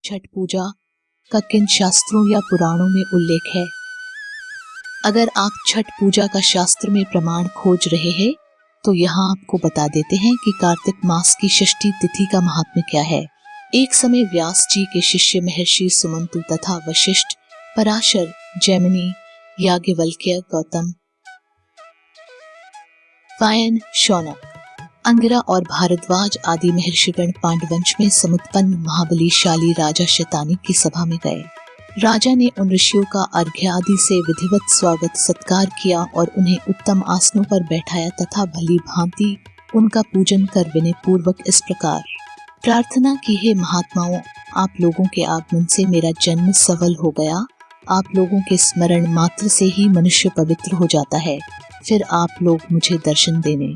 छठ पूजा का किन शास्त्रों या पुराणों में उल्लेख है? अगर आप छठ पूजा का शास्त्र में प्रमाण खोज रहे हैं तो यहाँ आपको बता देते हैं कि कार्तिक मास की षष्ठी तिथि का महात्म्य क्या है। एक समय व्यास जी के शिष्य महर्षि सुमंतु तथा वशिष्ठ, पराशर, जैमिनी, याज्ञवल्क्य, गौतम, वायन, शौनक, अंगिरा और भारद्वाज आदि महर्षिगण पांडवंश में समुत्पन्न महाबलीशाली राजा शतानिक की सभा में गए। राजा ने उन ऋषियों का अर्घ्य आदि से विधिवत स्वागत सत्कार किया और उन्हें उत्तम आसनों पर बैठाया तथा भली भांति उनका पूजन कर विनय पूर्वक इस प्रकार प्रार्थना की, हे महात्माओं, आप लोगों के आगमन से मेरा जन्म सफल हो गया। आप लोगों के स्मरण मात्र से ही मनुष्य पवित्र हो जाता है। फिर आप लोग मुझे दर्शन देने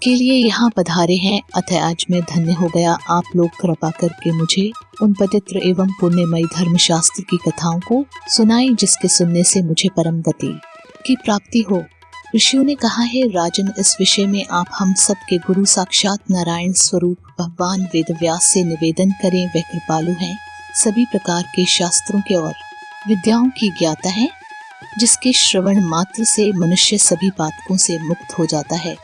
के लिए यहाँ पधारे हैं, अतः आज मैं धन्य हो गया। आप लोग कृपा करके मुझे उन पवित्र एवं पुण्यमयी धर्मशास्त्र की कथाओं को सुनाएं जिसके सुनने से मुझे परम गति की प्राप्ति हो। ऋषियों ने कहा, है राजन, इस विषय में आप हम सब के गुरु साक्षात नारायण स्वरूप भगवान वेदव्यास से निवेदन करें। वे कृपालु हैं, सभी प्रकार के शास्त्रों के और विद्याओं की ज्ञाता है, जिसके श्रवण मात्र से मनुष्य सभी पातकों से मुक्त हो जाता है।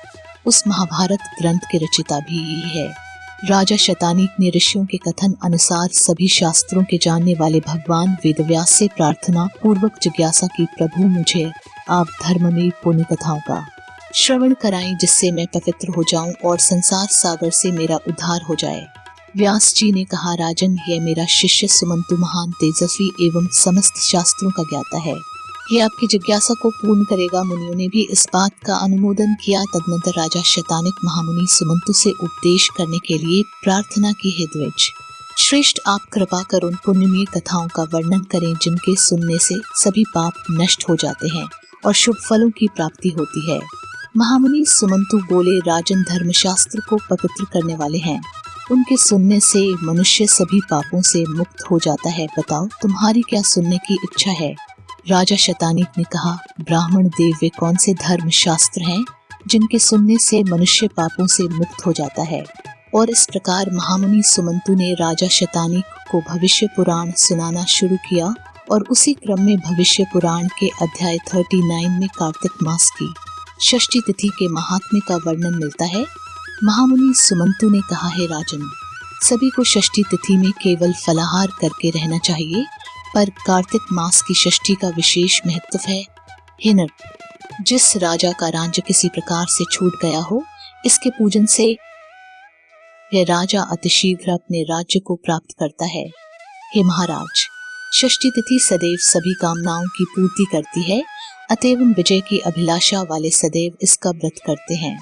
उस महाभारत ग्रंथ के रचिता भी यही है। राजा शतानिक ने ऋषियों के कथन अनुसार सभी शास्त्रों के जानने वाले भगवान वेदव्यास से प्रार्थना पूर्वक जिज्ञासा की, प्रभु मुझे आप धर्ममयी पुण्य कथाओं का श्रवण कराएं जिससे मैं पवित्र हो जाऊं और संसार सागर से मेरा उद्धार हो जाए। व्यास जी ने कहा, राजन, यह मेरा शिष्य सुमंतु महान तेजस्वी एवं समस्त शास्त्रों का ज्ञाता है। ये आपकी जिज्ञासा को पूर्ण करेगा। मुनियों ने भी इस बात का अनुमोदन किया। तदनंतर राजा शतानिक महामुनि सुमंतु से उपदेश करने के लिए प्रार्थना की, हे द्विज श्रेष्ठ, आप कृपा कर उन पुण्यमयी कथाओं का वर्णन करें जिनके सुनने से सभी पाप नष्ट हो जाते हैं और शुभ फलों की प्राप्ति होती है। महामुनि सुमंतु बोले, राजन, धर्मशास्त्र को पवित्र करने वाले हैं, उनके सुनने से मनुष्य सभी पापों से मुक्त हो जाता है। बताओ, तुम्हारी क्या सुनने की इच्छा है? राजा शतानिक ने कहा, ब्राह्मण देव, वे कौन से धर्म शास्त्र हैं जिनके सुनने से मनुष्य पापों से मुक्त हो जाता है? और इस प्रकार महामुनि सुमंतु ने राजा शतानिक को भविष्य पुराण सुनाना शुरू किया और उसी क्रम में भविष्य पुराण के अध्याय 39 में कार्तिक मास की षष्ठी तिथि के महात्म्य का वर्णन मिलता है। महामुनि सुमंतु ने कहा, है राजन, सभी को षष्ठी तिथि में केवल फलाहार करके रहना चाहिए, पर कार्तिक मास की षष्ठी का विशेष महत्व है। हे नर, जिस राजा का राज्य किसी प्रकार से छूट गया हो, इसके पूजन से यह राजा अतिशीघ्र अपने राज्य को प्राप्त करता है। हे महाराज, षष्ठी तिथि सदैव सभी कामनाओं की पूर्ति करती है, अतएव विजय की अभिलाषा वाले सदैव इसका व्रत करते हैं।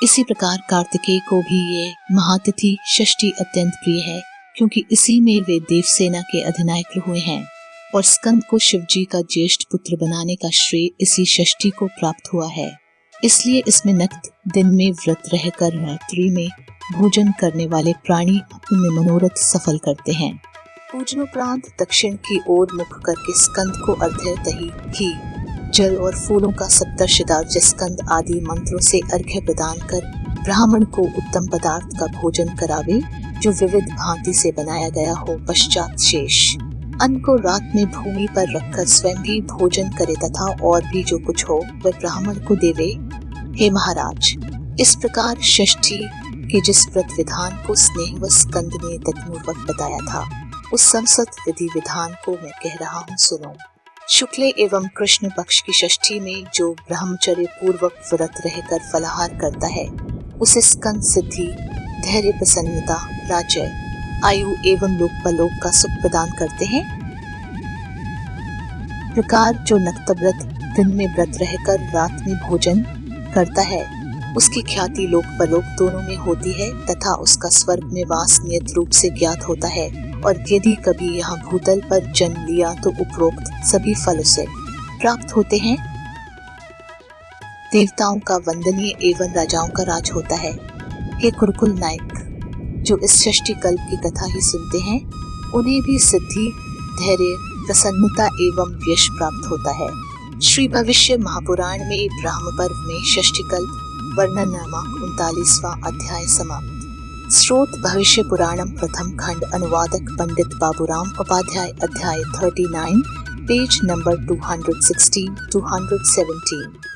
इसी प्रकार कार्तिकेय को भी ये महातिथि षष्ठी अत्यंत प्रिय है, क्योंकि इसी में वे देवसेना के अधिनायक हुए हैं और स्कंद को शिवजी का ज्येष्ठ पुत्र बनाने का श्रेय इसी षष्ठी को प्राप्त हुआ है। इसलिए इसमें नक्त दिन में व्रत रहकर रात्रि में भोजन करने वाले प्राणी अपने मनोरथ सफल करते हैं। पूजनोपरांत दक्षिण की ओर मुख करके स्कंद को अर्घ्य, दही, घी, जल और फूलों का सप्तर्षिदार्घ्य स्कंद आदि मंत्रों से अर्घ्य प्रदान कर ब्राह्मण को उत्तम पदार्थ का भोजन करावे जो विविध भांति से बनाया गया हो। पश्चात शेष अन्न को रात में भूमि पर रखकर स्वयं भी भोजन करे तथा और भी जो कुछ हो वह ब्राह्मण को देवे। हे महाराज, इस प्रकार षष्ठी के जिस व्रत विधान को स्नेह व स्कंद ने तत्पूर्वक बताया था, उस संसत विधि विधान को मैं कह रहा हूँ, सुनो। शुक्ल एवं कृष्ण पक्ष की षष्ठी में जो ब्रह्मचर्य पूर्वक व्रत रहकर फलाहार करता है, उसे स्कंद सिद्धि, धैर्य, प्रसन्नता, राज्य, आयु एवं लोकपलोक का सुख प्रदान करते हैं। प्रकार जो नक्त व्रत दिन में व्रत रहकर रात में भोजन करता है, उसकी ख्याति लोकपलोक दोनों में होती है तथा उसका स्वर्ग में वास नियत रूप से ज्ञात होता है। और यदि कभी यहाँ भूतल पर जन्म लिया तो उपरोक्त सभी फल उसे प्राप्त होते हैं। देवताओं का वंदनीय एवं राजाओं का राज होता है। हे कुरुकुल नायक, जो इस षष्ठी कल्प की कथा ही सुनते हैं, उन्हें भी सिद्धि, धैर्य, प्रसन्नता एवं यश प्राप्त होता है। श्री भविष्य महापुराण में ब्रह्म पर्व में षष्ठी कल्प वर्णन नामक 39वां अध्याय समाप्त। स्रोत भविष्य पुराणम प्रथम खंड अनुवादक पंडित बाबूराम उपाध्याय अध्याय 39 पेज नंबर 216 217